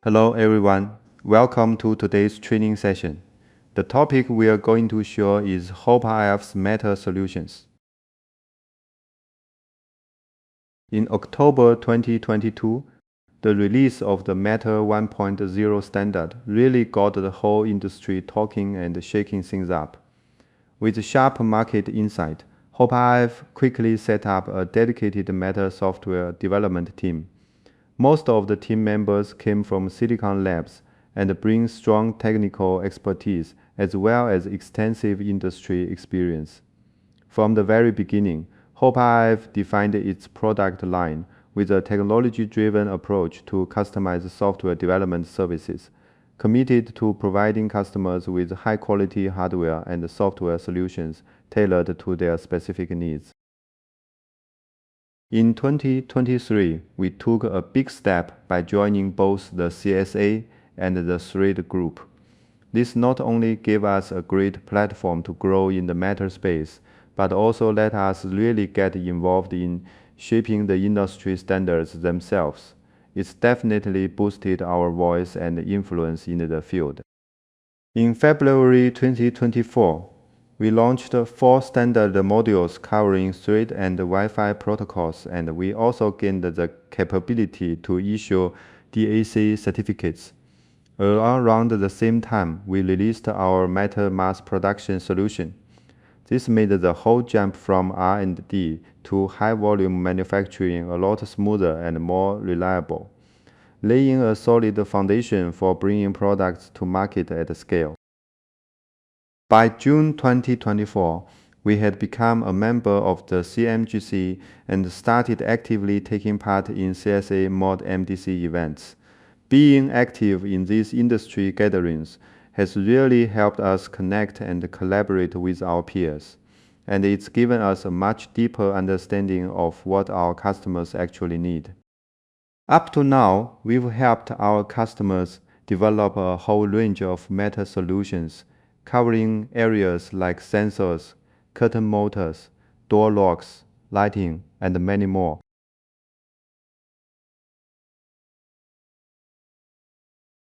Hello everyone, welcome to today's training session. The topic we are going to show is Hoperf's Matter solutions. In October 2022, the release of the Matter 1.0 standard really got the whole industry talking and shaking things up. With sharp market insight, Hoperf quickly set up a dedicated Matter software development team. Most of the team members came from Silicon Labs and bring strong technical expertise as well as extensive industry experience. From the very beginning, Hoperf defined its product line with a technology-driven approach to customized software development services, committed to providing customers with high-quality hardware and software solutions tailored to their specific needs. In 2023, we took a big step by joining both the CSA and the Thread group. This not only gave us a great platform to grow in the Matter space, but also let us really get involved in shaping the industry standards themselves. It's definitely boosted our voice and influence in the field. In February 2024, we launched 4 standard modules covering Thread and Wi-Fi protocols, and we also gained the capability to issue DAC certificates. Around the same time, we released our Matter mass production solution. This made the whole jump from R&D to high-volume manufacturing a lot smoother and more reliable, laying a solid foundation for bringing products to market at scale. By June 2024, we had become a member of the CMGC and started actively taking part in CSA Mod MDC events. Being active in these industry gatherings has really helped us connect and collaborate with our peers, and it's given us a much deeper understanding of what our customers actually need. Up to now, we've helped our customers develop a whole range of Matter solutions covering areas like sensors, curtain motors, door locks, lighting, and many more.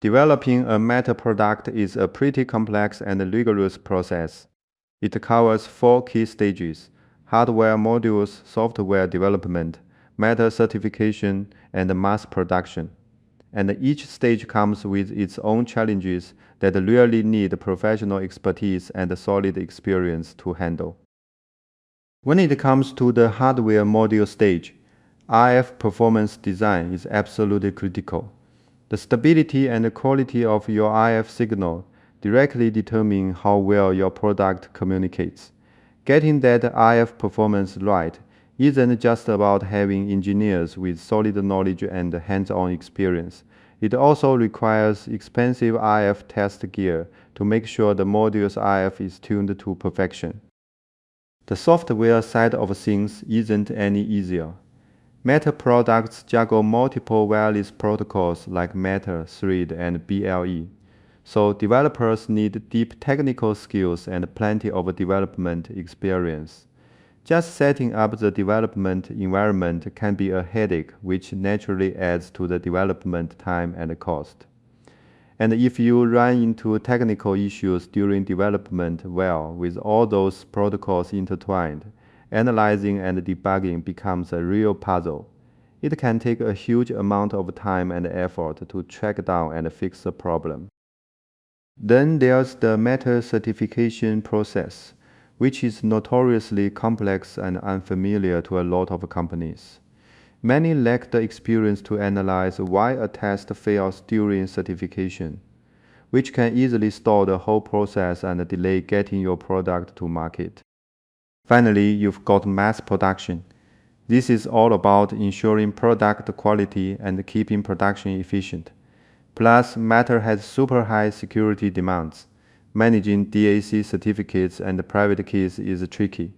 Developing a Matter product is a pretty complex and rigorous process. It covers 4 key stages: hardware modules, software development, Matter certification, and mass production. And each stage comes with its own challenges that really need professional expertise and solid experience to handle. When it comes to the hardware module stage, RF performance design is absolutely critical. The stability and quality of your RF signal directly determine how well your product communicates. Getting that RF performance right isn't just about having engineers with solid knowledge and hands-on experience. It also requires expensive RF test gear to make sure the module's RF is tuned to perfection. The software side of things isn't any easier. Matter products juggle multiple wireless protocols like Matter, Thread, and BLE. So developers need deep technical skills and plenty of development experience. Just setting up the development environment can be a headache, which naturally adds to the development time and cost. And if you run into technical issues during development, well, with all those protocols intertwined, analyzing and debugging becomes a real puzzle. It can take a huge amount of time and effort to track down and fix the problem. Then there's the Matter certification process, which is notoriously complex and unfamiliar to a lot of companies. Many lack the experience to analyze why a test fails during certification, which can easily stall the whole process and delay getting your product to market. Finally, you've got mass production. This is all about ensuring product quality and keeping production efficient. Plus, Matter has super high security demands. Managing DAC certificates and private keys is tricky.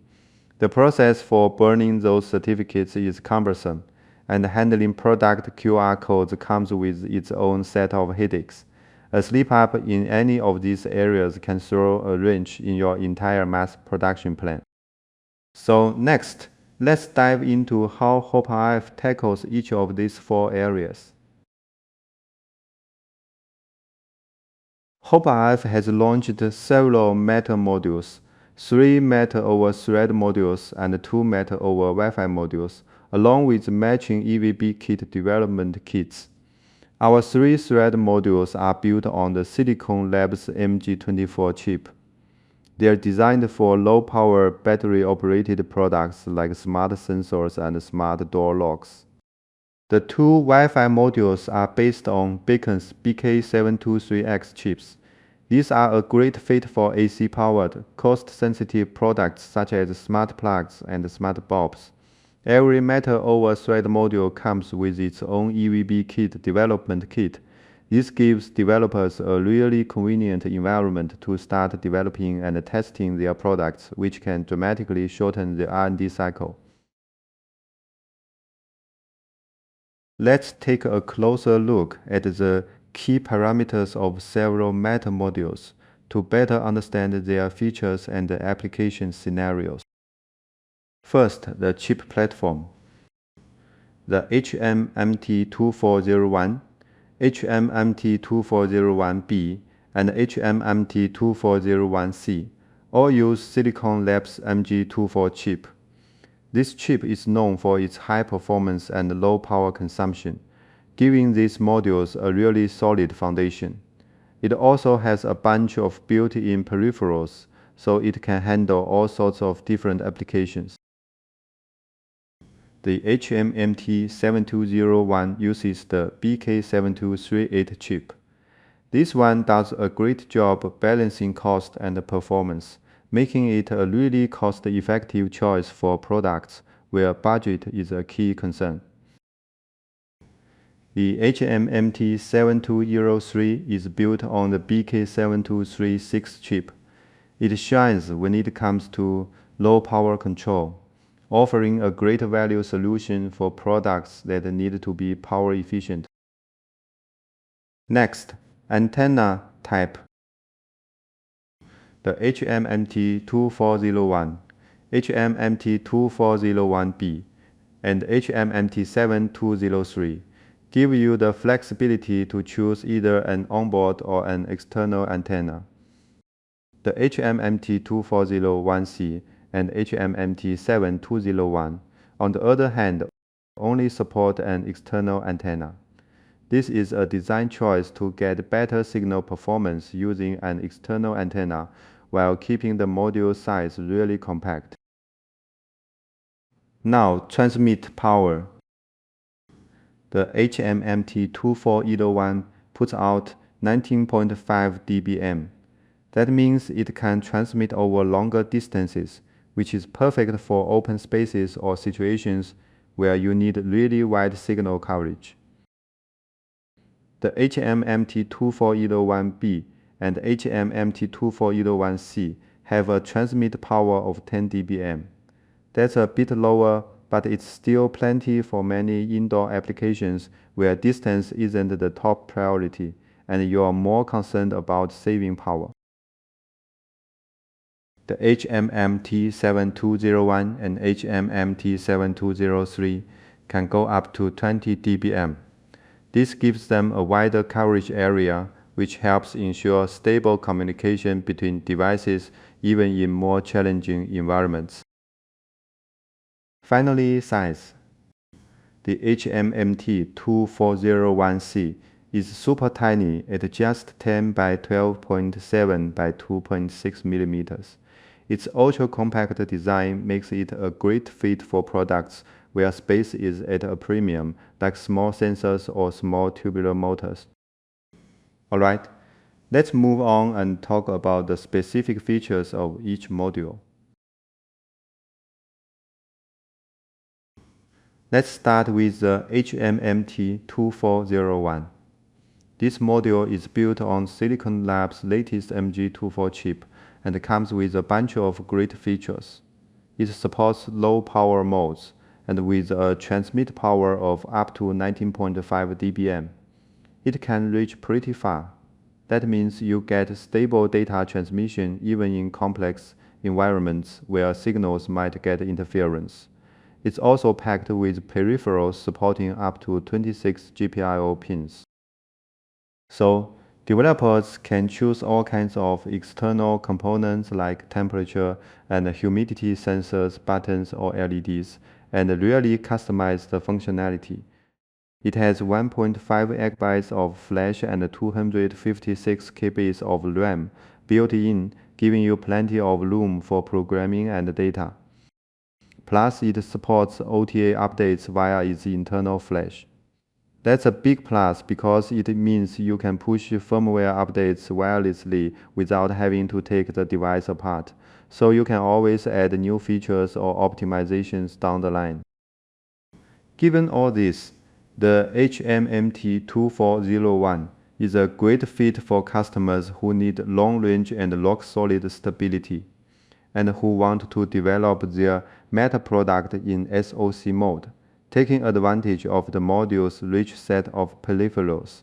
The process for burning those certificates is cumbersome, and handling product QR codes comes with its own set of headaches. A slip-up in any of these areas can throw a wrench in your entire mass production plan. So next, let's dive into how Hoperf tackles each of these 4 areas. Hoperf has launched several Matter modules, 3 Matter over Thread modules and 2 Matter over Wi-Fi modules, along with matching EVB kit development kits. Our 3 Thread modules are built on the Silicon Labs MG24 chip. They are designed for low-power battery-operated products like smart sensors and smart door locks. The 2 Wi-Fi modules are based on Beacon's BK723X chips. These are a great fit for AC-powered, cost-sensitive products such as smart plugs and smart bulbs. Every Matter over Thread module comes with its own EVB kit development kit. This gives developers a really convenient environment to start developing and testing their products, which can dramatically shorten the R&D cycle. Let's take a closer look at the key parameters of several Matter modules to better understand their features and application scenarios. First, the chip platform. The HMMT2401, HMMT2401B, and HMMT2401C all use Silicon Labs MG24 chip. This chip is known for its high performance and low power consumption, giving these modules a really solid foundation. It also has a bunch of built-in peripherals, so it can handle all sorts of different applications. The HMMT7201 uses the BK7238 chip. This one does a great job balancing cost and performance, making it a really cost-effective choice for products where budget is a key concern. The HMMT7203 is built on the BK7236 chip. It shines when it comes to low power control, offering a great value solution for products that need to be power efficient. Next, antenna type. The HMMT2401, HMMT2401B, and HMMT7203 give you the flexibility to choose either an onboard or an external antenna. The HMMT2401C and HMMT7201, on the other hand, only support an external antenna. This is a design choice to get better signal performance using an external antenna while keeping the module size really compact. Now, transmit power. The HMMT2401 puts out 19.5 dBm. That means it can transmit over longer distances, which is perfect for open spaces or situations where you need really wide signal coverage. The HMMT2401B and HMMT2401C have a transmit power of 10 dBm. That's a bit lower, but it's still plenty for many indoor applications where distance isn't the top priority and you are more concerned about saving power. The HMMT7201 and HMMT7203 can go up to 20 dBm. This gives them a wider coverage area, which helps ensure stable communication between devices even in more challenging environments. Finally, size. The HMMT2401C is super tiny at just 10 by 12.7 by 2.6 millimeters. Its ultra-compact design makes it a great fit for products where space is at a premium, like small sensors or small tubular motors. Alright, let's move on and talk about the specific features of each module. Let's start with the HMMT2401. This module is built on Silicon Labs' latest MG24 chip and comes with a bunch of great features. It supports low power modes and with a transmit power of up to 19.5 dBm. It can reach pretty far. That means you get stable data transmission even in complex environments where signals might get interference. It's also packed with peripherals supporting up to 26 GPIO pins. So, Developers can choose all kinds of external components like temperature and humidity sensors, buttons, or LEDs, and really customize the functionality. It has 1.5 GB of flash and 256 KB of RAM built in, giving you plenty of room for programming and data. Plus, it supports OTA updates via its internal flash. That's a big plus because it means you can push firmware updates wirelessly without having to take the device apart, so you can always add new features or optimizations down the line. Given all this, the HMMT2401 is a great fit for customers who need long-range and rock-solid stability, and who want to develop their Meta product in SoC mode, taking advantage of the module's rich set of peripherals.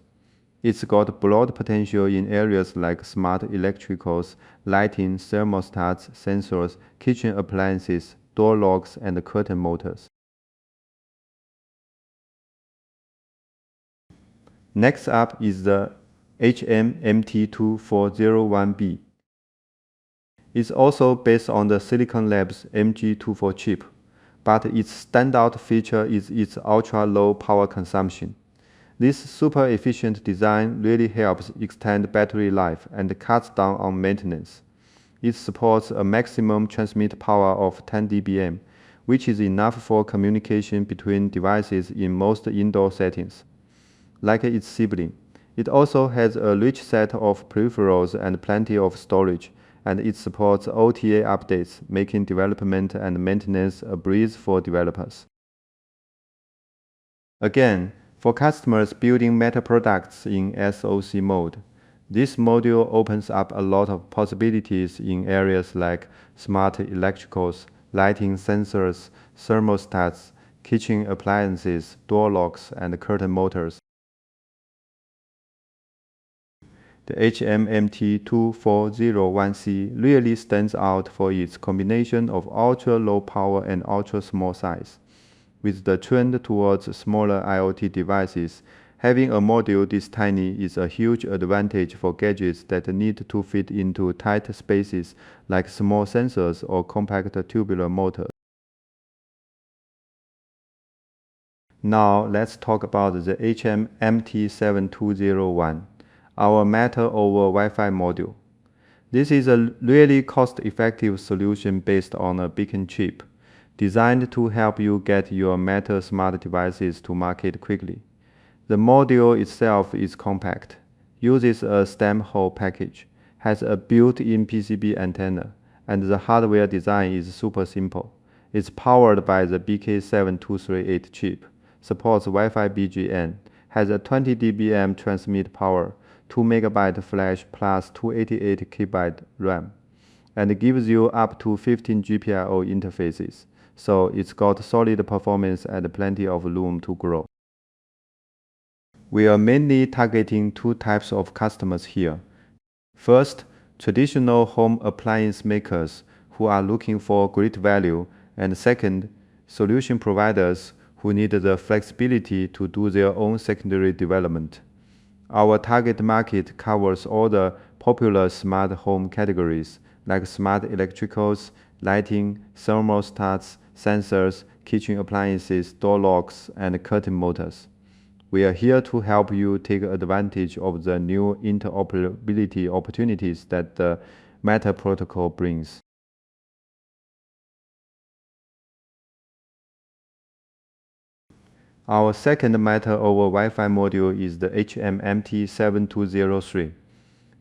It's got broad potential in areas like smart electricals, lighting, thermostats, sensors, kitchen appliances, door locks, and curtain motors. Next up is the HMMT2401B. It's also based on the Silicon Labs MG24 chip, but its standout feature is its ultra-low power consumption. This super efficient design really helps extend battery life and cuts down on maintenance. It supports a maximum transmit power of 10 dBm, which is enough for communication between devices in most indoor settings. Like its sibling, it also has a rich set of peripherals and plenty of storage, and it supports OTA updates, making development and maintenance a breeze for developers. Again, for customers building Meta products in SoC mode, this module opens up a lot of possibilities in areas like smart electricals, lighting sensors, thermostats, kitchen appliances, door locks, and curtain motors. The HMMT2401C really stands out for its combination of ultra-low power and ultra-small size. With the trend towards smaller IoT devices, having a module this tiny is a huge advantage for gadgets that need to fit into tight spaces like small sensors or compact tubular motors. Now let's talk about the HMMT7201. Our Matter over Wi-Fi module. This is a really cost-effective solution based on a beacon chip, designed to help you get your Matter smart devices to market quickly. The module itself is compact, uses a stem hole package, has a built-in PCB antenna, and the hardware design is super simple. It's powered by the BK7238 chip, supports Wi-Fi BGN, has a 20 dBm transmit power, 2 MB flash plus 288 KB RAM, and gives you up to 15 GPIO interfaces, so it's got solid performance and plenty of room to grow. We are mainly targeting two types of customers here. First, traditional home appliance makers who are looking for great value, and second, solution providers who need the flexibility to do their own secondary development. Our target market covers all the popular smart home categories like smart electricals, lighting, thermostats, sensors, kitchen appliances, door locks, and curtain motors. We are here to help you take advantage of the new interoperability opportunities that the Meta protocol brings. Our second Matter over Wi-Fi module is the HMMT7203.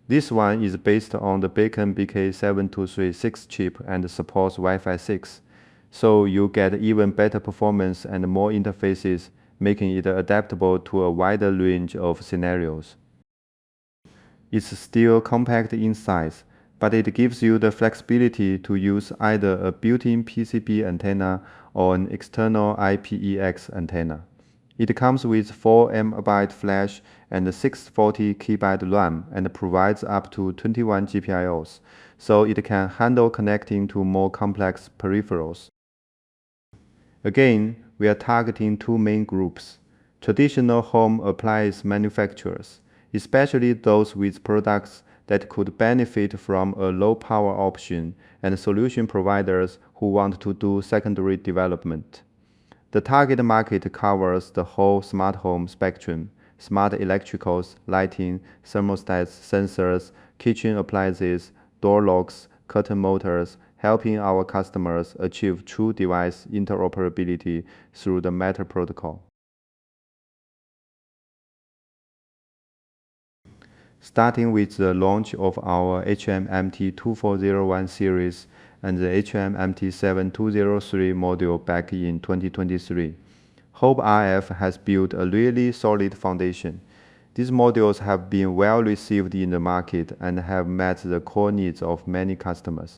This one is based on the Beacon BK7236 chip and supports Wi-Fi 6, so you get even better performance and more interfaces, making it adaptable to a wider range of scenarios. It's still compact in size, but it gives you the flexibility to use either a built-in PCB antenna or an external IPEX antenna. It comes with 4 MB flash and 640 KB RAM and provides up to 21 GPIOs, so it can handle connecting to more complex peripherals. Again, we are targeting two main groups: traditional home appliance manufacturers, especially those with products that could benefit from a low-power option and solution providers who want to do secondary development. The target market covers the whole smart home spectrum: smart electricals, lighting, thermostats, sensors, kitchen appliances, door locks, curtain motors, helping our customers achieve true device interoperability through the Matter protocol. Starting with the launch of our HMMT2401 series and the HMMT7203 module back in 2023. Hoperf has built a really solid foundation. These modules have been well received in the market and have met the core needs of many customers.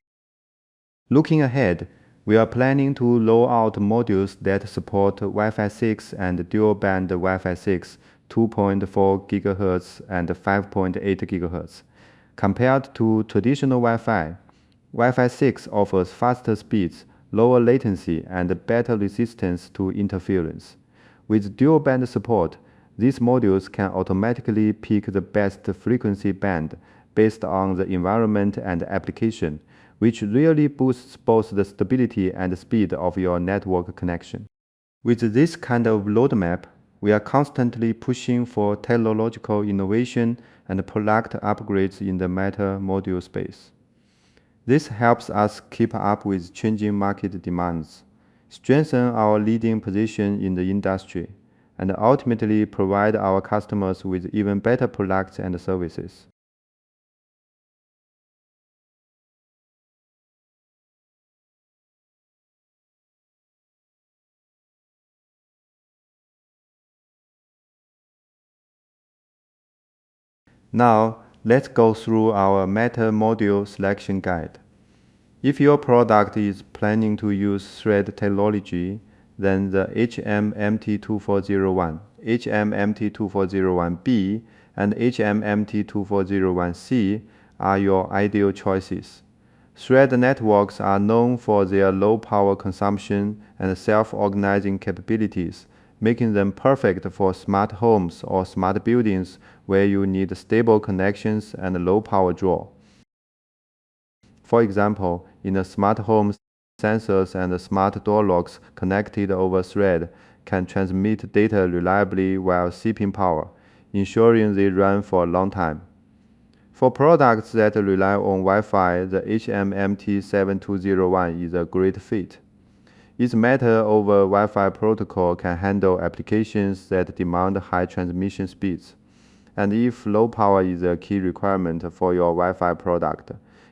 Looking ahead, we are planning to roll out modules that support Wi-Fi 6 and dual-band Wi-Fi 6, 2.4 GHz and 5.8 GHz. Compared to traditional Wi-Fi, Wi-Fi 6 offers faster speeds, lower latency, and better resistance to interference. With dual-band support, these modules can automatically pick the best frequency band based on the environment and application, which really boosts both the stability and speed of your network connection. With this kind of roadmap, we are constantly pushing for technological innovation and product upgrades in the Matter module space. This helps us keep up with changing market demands, strengthen our leading position in the industry, and ultimately provide our customers with even better products and services. Now, let's go through our Matter module selection guide. If your product is planning to use Thread technology, then the HMMT2401, HMMT2401B, and HMMT2401C are your ideal choices. Thread networks are known for their low power consumption and self-organizing capabilities, making them perfect for smart homes or smart buildings where you need stable connections and low power draw. For example, in a smart home, sensors and smart door locks connected over Thread can transmit data reliably while sipping power, ensuring they run for a long time. For products that rely on Wi-Fi, the HMMT7201 is a great fit. Its Matter over Wi-Fi protocol can handle applications that demand high transmission speeds. And if low power is a key requirement for your Wi-Fi product,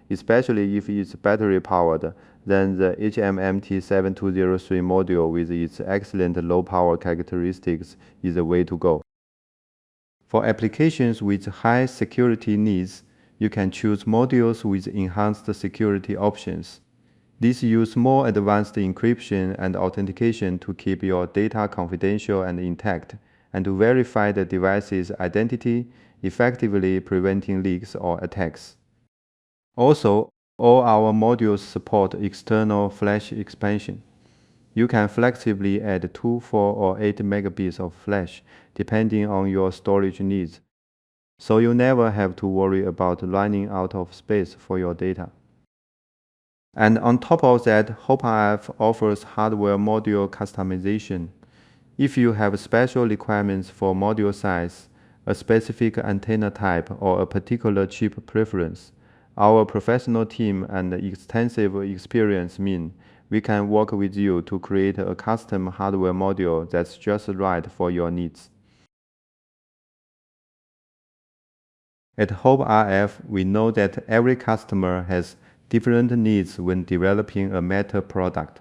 especially if it's battery powered, then the HMMT7203 module with its excellent low power characteristics is the way to go. For applications with high security needs, you can choose modules with enhanced security options. These use more advanced encryption and authentication to keep your data confidential and intact, and to verify the device's identity, effectively preventing leaks or attacks. Also, all our modules support external flash expansion. You can flexibly add 2, 4, or 8 megabits of flash, depending on your storage needs, so you never have to worry about running out of space for your data. And on top of that, Hoperf offers hardware module customization. If you have special requirements for module size, a specific antenna type, or a particular chip preference, our professional team and extensive experience mean we can work with you to create a custom hardware module that's just right for your needs. At Hoperf, we know that every customer has different needs when developing a Matter product.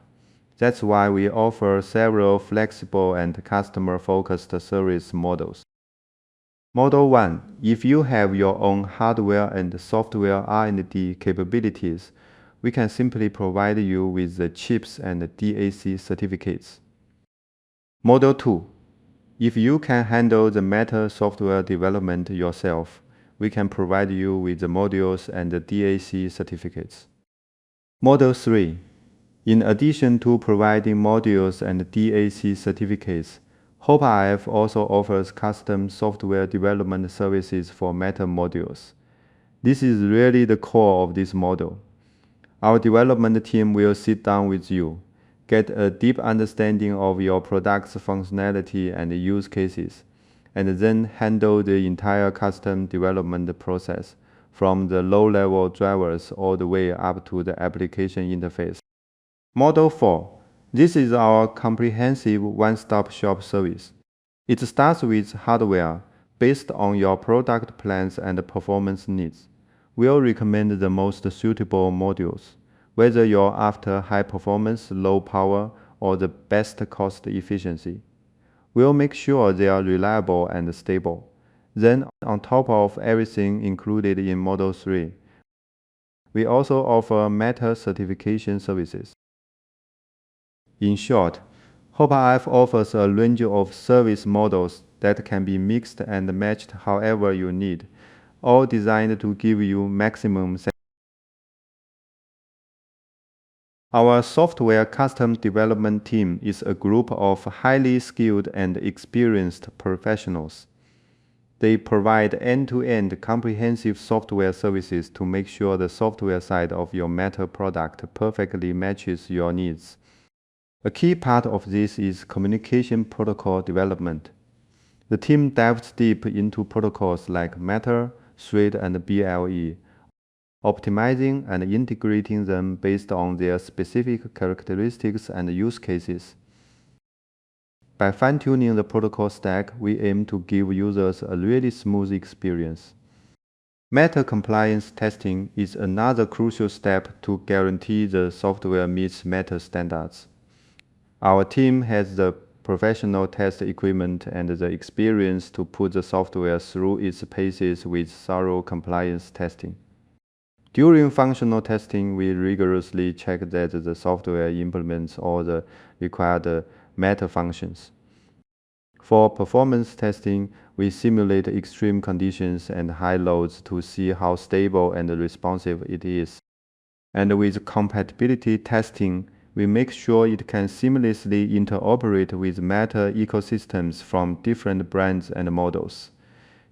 That's why we offer several flexible and customer-focused service models. Model 1. If you have your own hardware and software R&D capabilities, we can simply provide you with the chips and DAC certificates. Model 2. If you can handle the Matter software development yourself, we can provide you with the modules and the DAC certificates. Model 3. In addition to providing modules and DAC certificates, Hoperf also offers custom software development services for Matter modules. This is really the core of this model. Our development team will sit down with you, get a deep understanding of your product's functionality and use cases, and then handle the entire custom development process, from the low-level drivers all the way up to the application interface. Model 4. This is our comprehensive one-stop shop service. It starts with hardware based on your product plans and performance needs. We'll recommend the most suitable modules, whether you're after high performance, low power, or the best cost efficiency. We'll make sure they are reliable and stable. Then, on top of everything included in Model 3, we also offer Matter certification services. In short, Hoperf offers a range of service models that can be mixed and matched however you need, all designed to give you maximum satisfaction. Our software custom development team is a group of highly skilled and experienced professionals. They provide end-to-end comprehensive software services to make sure the software side of your Matter product perfectly matches your needs. A key part of this is communication protocol development. The team dives deep into protocols like Matter, Thread, and BLE, optimizing and integrating them based on their specific characteristics and use cases. By fine-tuning the protocol stack, we aim to give users a really smooth experience. Matter compliance testing is another crucial step to guarantee the software meets Matter standards. Our team has the professional test equipment and the experience to put the software through its paces with thorough compliance testing. During functional testing, we rigorously check that the software implements all the required Matter functions. For performance testing, we simulate extreme conditions and high loads to see how stable and responsive it is. And with compatibility testing, we make sure it can seamlessly interoperate with Matter ecosystems from different brands and models.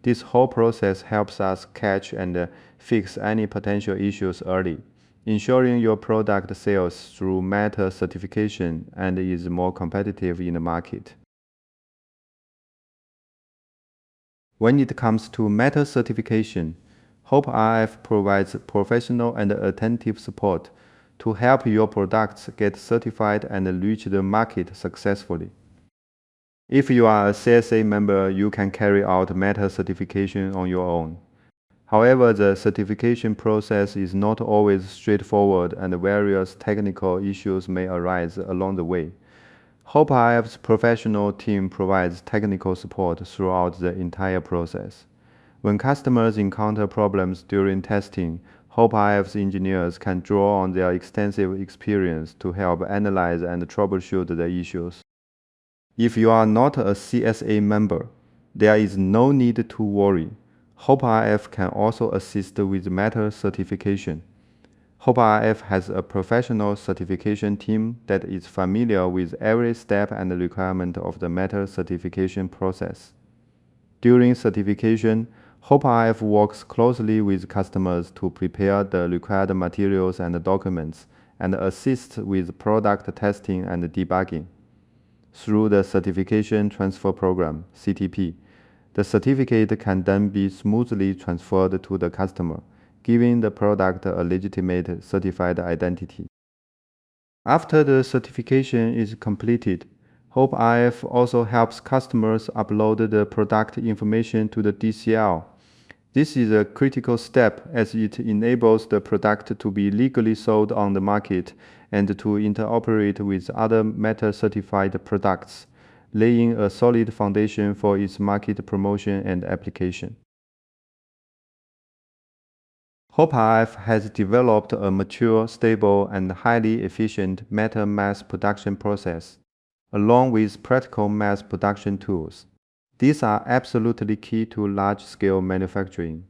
This whole process helps us catch and fix any potential issues early, ensuring your product sells through Matter certification and is more competitive in the market. When it comes to Matter certification, Hoperf provides professional and attentive support to help your products get certified and reach the market successfully. If you are a CSA member, you can carry out Matter certification on your own. However, the certification process is not always straightforward and various technical issues may arise along the way. Hoperf's professional team provides technical support throughout the entire process. When customers encounter problems during testing, Hoperf's engineers can draw on their extensive experience to help analyze and troubleshoot the issues. If you are not a CSA member, there is no need to worry. Hoperf can also assist with Matter certification. Hoperf has a professional certification team that is familiar with every step and requirement of the Matter certification process. During certification, Hoperf works closely with customers to prepare the required materials and documents and assist with product testing and debugging. Through the Certification Transfer Program, CTP, the certificate can then be smoothly transferred to the customer, giving the product a legitimate certified identity. After the certification is completed, Hoperf also helps customers upload the product information to the DCL. This is a critical step as it enables the product to be legally sold on the market and to interoperate with other Matter-certified products, laying a solid foundation for its market promotion and application. Hoperf has developed a mature, stable, and highly efficient Matter mass production process, along with practical mass production tools. These are absolutely key to large-scale manufacturing.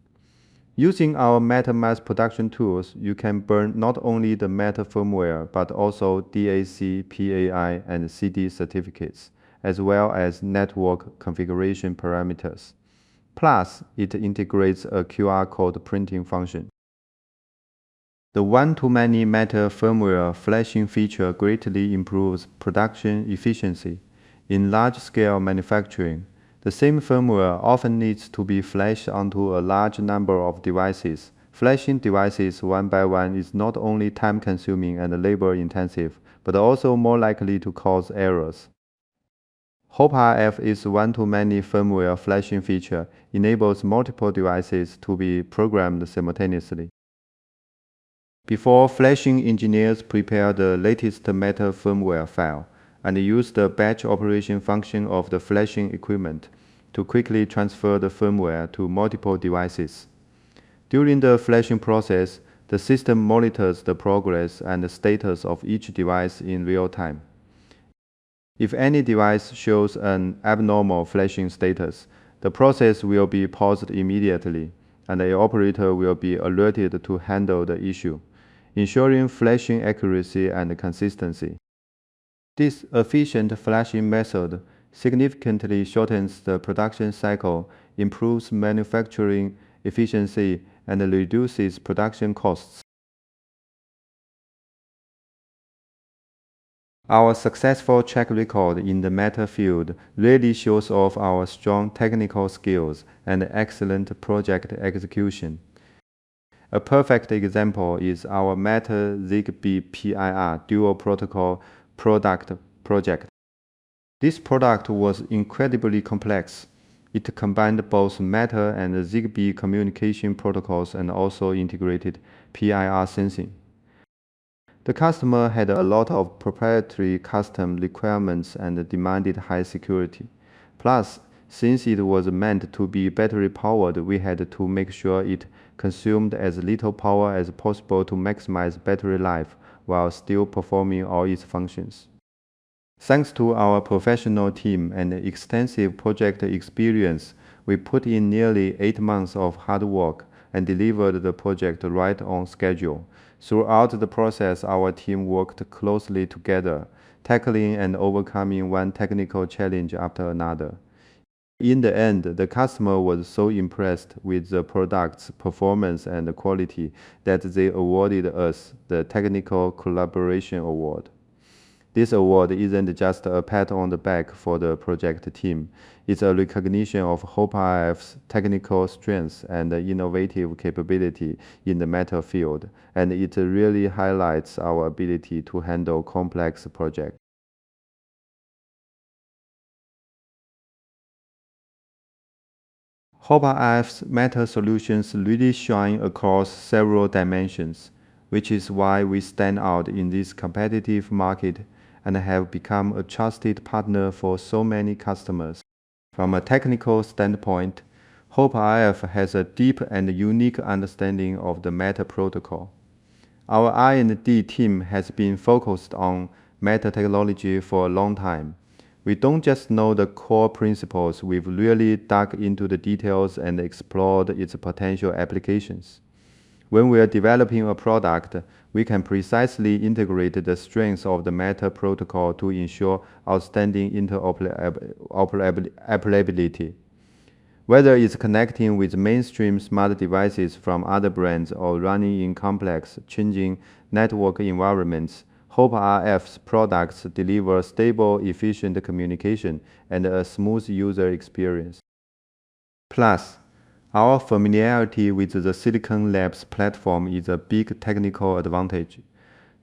Using our Matter mass production tools, you can burn not only the Matter firmware, but also DAC, PAI, and CD certificates, as well as network configuration parameters. Plus, it integrates a QR code printing function. The one-to-many Matter firmware flashing feature greatly improves production efficiency. In large-scale manufacturing, the same firmware often needs to be flashed onto a large number of devices. Flashing devices one by one is not only time-consuming and labor-intensive, but also more likely to cause errors. Hoperf one-to-many firmware flashing feature enables multiple devices to be programmed simultaneously. Before flashing, engineers prepare the latest Matter firmware file and use the batch operation function of the flashing equipment to quickly transfer the firmware to multiple devices. During the flashing process, the system monitors the progress and the status of each device in real time. If any device shows an abnormal flashing status, the process will be paused immediately, and the operator will be alerted to handle the issue, ensuring flashing accuracy and consistency. This efficient flashing method significantly shortens the production cycle, improves manufacturing efficiency, and reduces production costs. Our successful track record in the Matter field really shows off our strong technical skills and excellent project execution. A perfect example is our Matter Zigbee PIR dual protocol product project. This product was incredibly complex. It combined both Matter and Zigbee communication protocols and also integrated PIR sensing. The customer had a lot of proprietary custom requirements and demanded high security. Plus, since it was meant to be battery powered, we had to make sure it consumed as little power as possible to maximize battery life while still performing all its functions. Thanks to our professional team and extensive project experience, we put in nearly 8 months of hard work and delivered the project right on schedule. Throughout the process, our team worked closely together, tackling and overcoming one technical challenge after another. In the end, the customer was so impressed with the product's performance and quality that they awarded us the Technical Collaboration Award. This award isn't just a pat on the back for the project team. It's a recognition of Hoperf's technical strengths and innovative capability in the Matter field, and it really highlights our ability to handle complex projects. Hoperf's Matter solutions really shine across several dimensions, which is why we stand out in this competitive market and have become a trusted partner for so many customers. From a technical standpoint, Hoperf has a deep and unique understanding of the Matter protocol. Our R&D team has been focused on Matter technology for a long time. We don't just know the core principles, we've really dug into the details and explored its potential applications. When we are developing a product, we can precisely integrate the strengths of the Matter protocol to ensure outstanding interoperability. Whether it's connecting with mainstream smart devices from other brands or running in complex, changing network environments, Hoperf's products deliver stable, efficient communication and a smooth user experience. Plus, our familiarity with the Silicon Labs platform is a big technical advantage.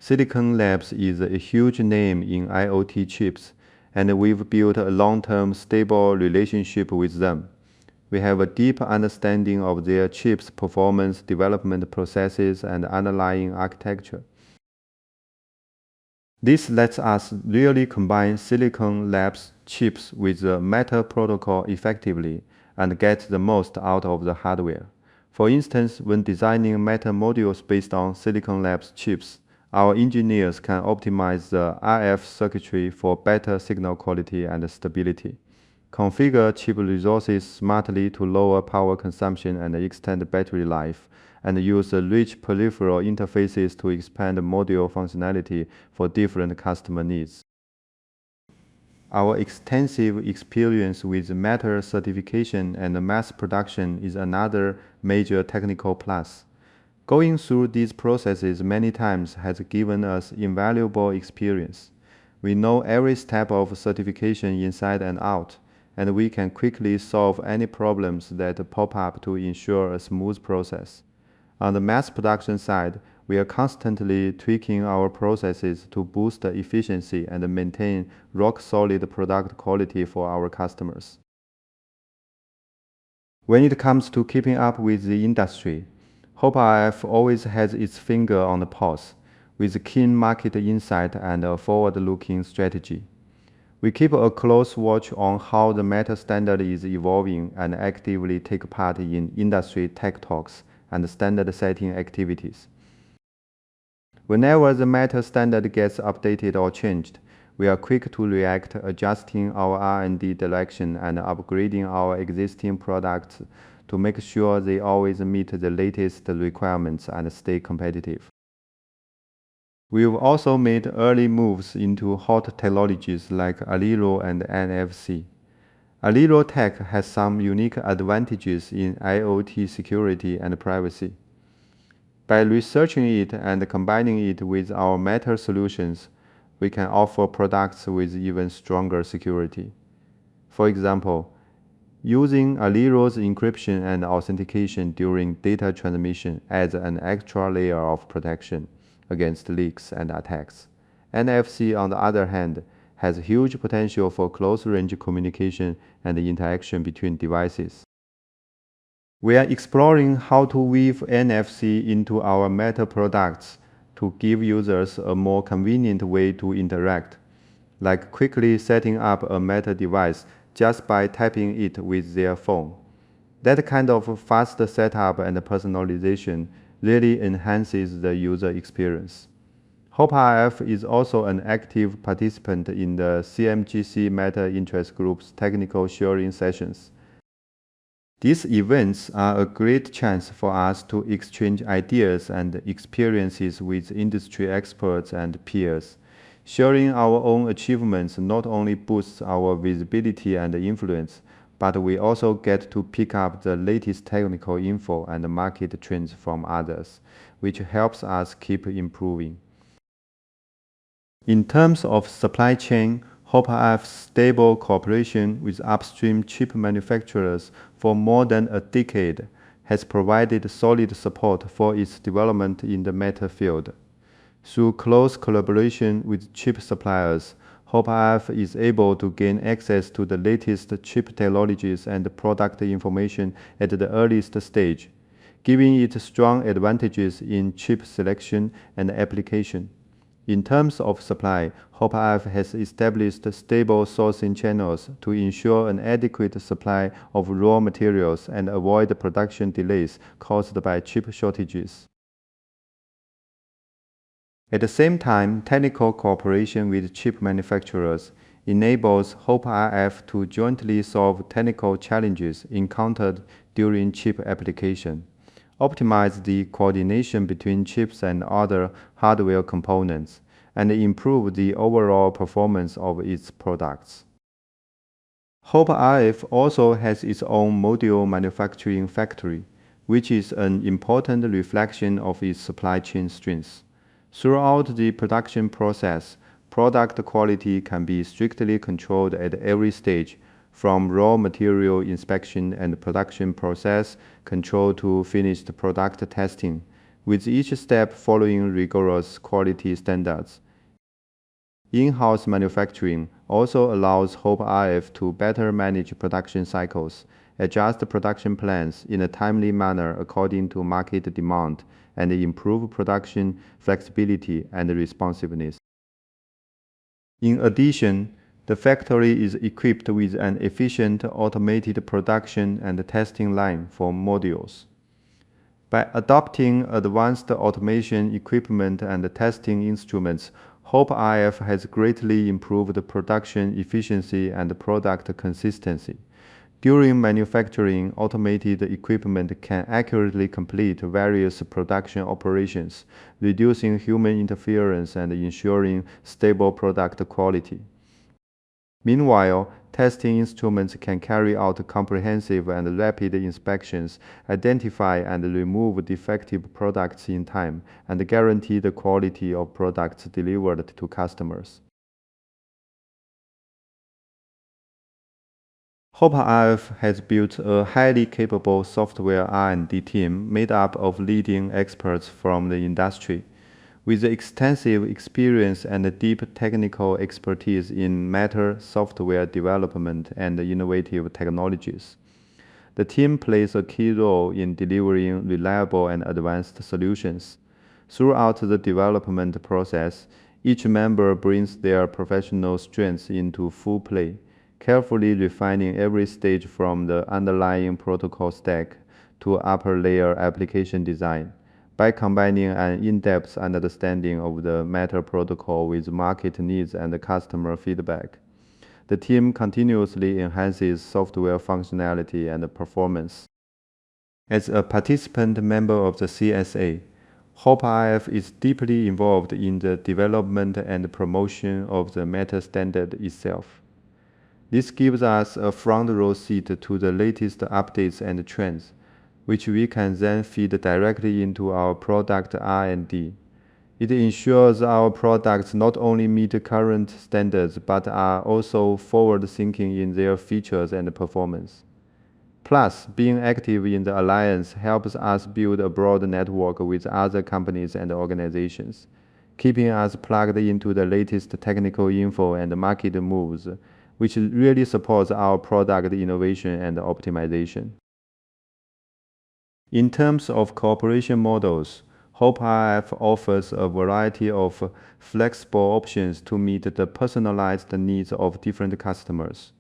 Silicon Labs is a huge name in IoT chips, and we've built a long-term, stable relationship with them. We have a deep understanding of their chips' performance, development processes, and underlying architecture. This lets us really combine Silicon Labs chips with the Matter protocol effectively and get the most out of the hardware. For instance, when designing Matter modules based on Silicon Labs chips, our engineers can optimize the RF circuitry for better signal quality and stability, configure chip resources smartly to lower power consumption and extend battery life, and use rich peripheral interfaces to expand module functionality for different customer needs. Our extensive experience with metal certification and mass production is another major technical plus. Going through these processes many times has given us invaluable experience. We know every step of certification inside and out, and we can quickly solve any problems that pop up to ensure a smooth process. On the mass production side, we are constantly tweaking our processes to boost the efficiency and maintain rock-solid product quality for our customers. When it comes to keeping up with the industry, Hoperf always has its finger on the pulse, with keen market insight and a forward-looking strategy. We keep a close watch on how the metal standard is evolving and actively take part in industry tech talks and standard-setting activities. Whenever the metal standard gets updated or changed, we are quick to react, adjusting our R&D direction and upgrading our existing products to make sure they always meet the latest requirements and stay competitive. We've also made early moves into hot technologies like Aliro and NFC. Aliro tech has some unique advantages in IoT security and privacy. By researching it and combining it with our metal solutions, we can offer products with even stronger security. For example, using Aliro's encryption and authentication during data transmission adds an extra layer of protection against leaks and attacks. NFC, on the other hand, has huge potential for close-range communication and interaction between devices. We are exploring how to weave NFC into our metal products to give users a more convenient way to interact, like quickly setting up a metal device just by tapping it with their phone. That kind of fast setup and personalization really enhances the user experience. Hoperf is also an active participant in the CMGC Metal Interest Group's technical sharing sessions. These events are a great chance for us to exchange ideas and experiences with industry experts and peers. Sharing our own achievements not only boosts our visibility and influence, but we also get to pick up the latest technical info and market trends from others, which helps us keep improving. In terms of supply chain, Hoperf's stable cooperation with upstream chip manufacturers for more than a decade has provided solid support for its development in the metal field. Through close collaboration with chip suppliers, Hoperf is able to gain access to the latest chip technologies and product information at the earliest stage, giving it strong advantages in chip selection and application. In terms of supply, Hoperf has established stable sourcing channels to ensure an adequate supply of raw materials and avoid production delays caused by chip shortages. At the same time, technical cooperation with chip manufacturers enables Hoperf to jointly solve technical challenges encountered during chip application, optimize the coordination between chips and other hardware components, and improve the overall performance of its products. Hoperf also has its own module manufacturing factory, which is an important reflection of its supply chain strengths. Throughout the production process, product quality can be strictly controlled at every stage, from raw material inspection and production process control to finished product testing, with each step following rigorous quality standards. In-house manufacturing also allows Hoperf to better manage production cycles, adjust production plans in a timely manner according to market demand, and improve production flexibility and responsiveness. In addition, the factory is equipped with an efficient automated production and testing line for modules. By adopting advanced automation equipment and testing instruments, Hoperf has greatly improved production efficiency and product consistency. During manufacturing, automated equipment can accurately complete various production operations, reducing human interference and ensuring stable product quality. Meanwhile, testing instruments can carry out comprehensive and rapid inspections, identify and remove defective products in time, and guarantee the quality of products delivered to customers. Hoperf has built a highly capable software R&D team made up of leading experts from the industry. With extensive experience and deep technical expertise in Matter software development and innovative technologies, the team plays a key role in delivering reliable and advanced solutions. Throughout the development process, each member brings their professional strengths into full play, carefully refining every stage from the underlying protocol stack to upper layer application design. By combining an in-depth understanding of the Matter protocol with market needs and customer feedback, the team continuously enhances software functionality and performance. As a participant member of the CSA, Hoperf is deeply involved in the development and promotion of the Matter standard itself. This gives us a front row seat to the latest updates and trends, which we can then feed directly into our product R&D. It ensures our products not only meet current standards but are also forward-thinking in their features and performance. Plus, being active in the alliance helps us build a broad network with other companies and organizations, keeping us plugged into the latest technical info and market moves, which really supports our product innovation and optimization. In terms of cooperation models, Hoperf offers a variety of flexible options to meet the personalized needs of different customers.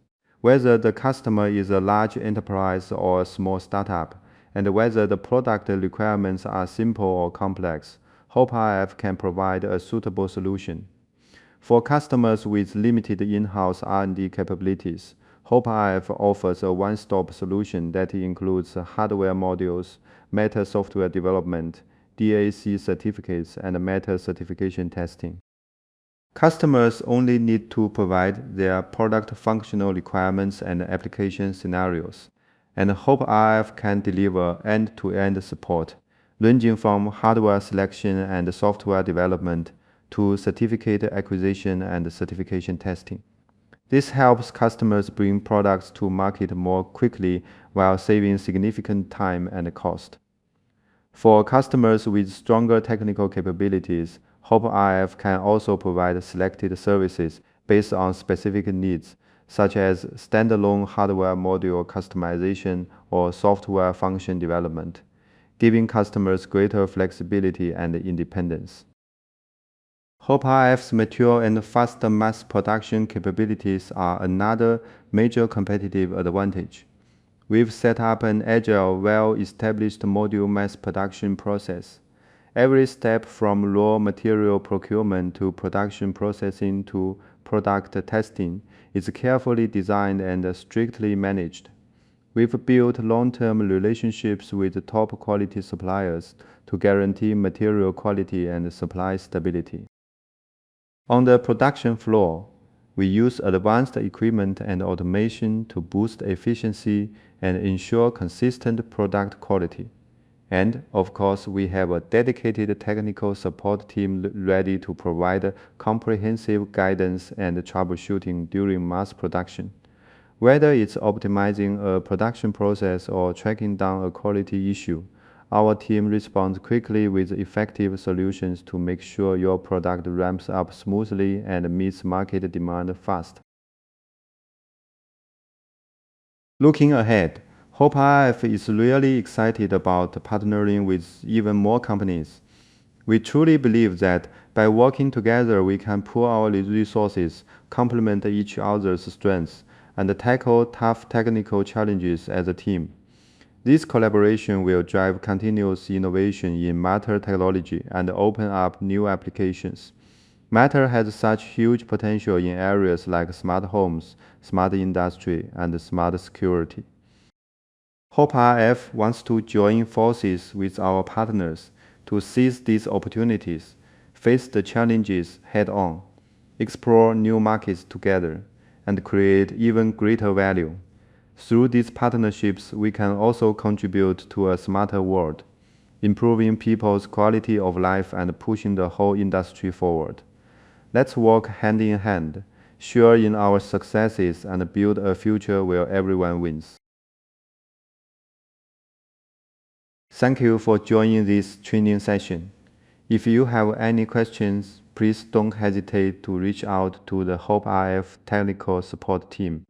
Whether the customer is a large enterprise or a small startup, and whether the product requirements are simple or complex, Hoperf can provide a suitable solution. For customers with limited in-house R&D capabilities, Hoperf offers a one-stop solution that includes hardware modules, Matter software development, DAC certificates, and Matter certification testing. Customers only need to provide their product functional requirements and application scenarios, and Hoperf can deliver end-to-end support, ranging from hardware selection and software development to certificate acquisition and certification testing. This helps customers bring products to market more quickly while saving significant time and cost. For customers with stronger technical capabilities, Hoperf can also provide selected services based on specific needs, such as standalone hardware module customization or software function development, giving customers greater flexibility and independence. Hoperf's mature and faster mass production capabilities are another major competitive advantage. We've set up an agile, well-established module mass production process. Every step from raw material procurement to production processing to product testing is carefully designed and strictly managed. We've built long-term relationships with top quality suppliers to guarantee material quality and supply stability. On the production floor, we use advanced equipment and automation to boost efficiency and ensure consistent product quality. And, of course, we have a dedicated technical support team ready to provide comprehensive guidance and troubleshooting during mass production. Whether it's optimizing a production process or tracking down a quality issue, our team responds quickly with effective solutions to make sure your product ramps up smoothly and meets market demand fast. Looking ahead, Hoperf is really excited about partnering with even more companies. We truly believe that by working together, we can pool our resources, complement each other's strengths, and tackle tough technical challenges as a team. This collaboration will drive continuous innovation in Matter technology and open up new applications. Matter has such huge potential in areas like smart homes, smart industry, and smart security. Hoperf wants to join forces with our partners to seize these opportunities, face the challenges head-on, explore new markets together, and create even greater value. Through these partnerships, we can also contribute to a smarter world, improving people's quality of life and pushing the whole industry forward. Let's work hand in hand, share in our successes, and build a future where everyone wins. Thank you for joining this training session. If you have any questions, please don't hesitate to reach out to the Hoperf technical support team.